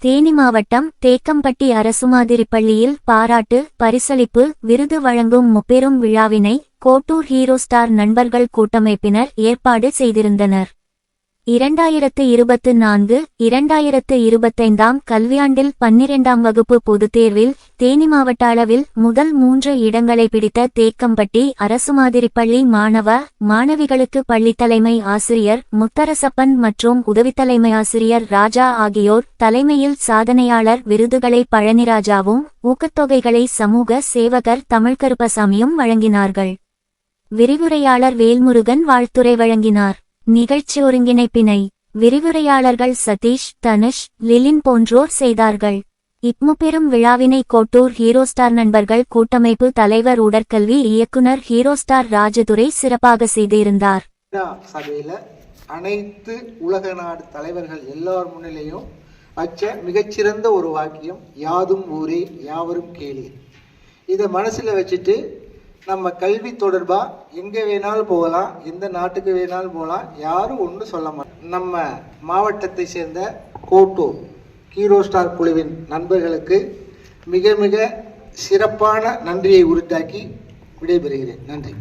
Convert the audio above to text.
தேனி மாவட்டம் தேக்கம்பட்டி அரசு மாதிரிப் பள்ளியில் பாராட்டு பரிசளிப்பு விருது வழங்கும் முப்பெரும் விழாவினை கோட்டூர் ஹீரோ ஸ்டார் நண்பர்கள் கூட்டமைப்பினர் ஏற்பாடு செய்திருந்தனர். 2024-2025 கல்வியாண்டில் 12ஆம் வகுப்பு பொதுத் தேர்வில் தேனி மாவட்ட அளவில் முதல் 3 இடங்களை பிடித்த தேக்கம்பட்டி அரசு மாதிரிப்பள்ளி மாணவிகளுக்கு பள்ளி தலைமை ஆசிரியர் முத்தரசப்பன் மற்றும் உதவித்தலைமை ஆசிரியர் ராஜா ஆகியோர் தலைமையில் சாதனையாளர் விருதுகளை பழனிராஜாவும் ஊக்கத்தொகைகளை சமூக சேவகர் தமிழ்கருப்பசாமியும் வழங்கினார்கள். விரிவுரையாளர் வேல்முருகன் வாழ்த்துரை வழங்கினார். நிகழ்ச்சி ஒருங்கிணைப்பினை விரிவுரையாளர்கள் சதீஷ், தனுஷ், லிலின் போன்றோர் செய்தார்கள். இம்முப்பெரும் விழாவினை கோட்டூர் ஹீரோ ஸ்டார் நண்பர்கள் கூட்டமைப்பு தலைவர் உடற்கல்வி இயக்குனர் ஹீரோ ஸ்டார் ராஜதுரை சிறப்பாக செய்திருந்தார். சபையில அனைத்து உலக நாடு தலைவர்கள் எல்லார் முன்னிலையும் வச்ச மிகச்சிறந்த ஒரு வாக்கியம் யாதும் ஊரே யாவரும் கேளீர். இதை மனசுல வச்சுட்டு நம்ம கல்வி தொடர்பா எங்க வேணாலும் போகலாம், எந்த நாட்டுக்கு வேணாலும் போகலாம், யாரும் ஒன்றும் சொல்ல மாட்டோம். நம்ம மாவட்டத்தை சேர்ந்த கோட்டூர் ஹீரோ ஸ்டார் குழுவின் நண்பர்களுக்கு மிக மிக சிறப்பான நன்றியை உரித்தாக்கி விடைபெறுகிறேன். நன்றி.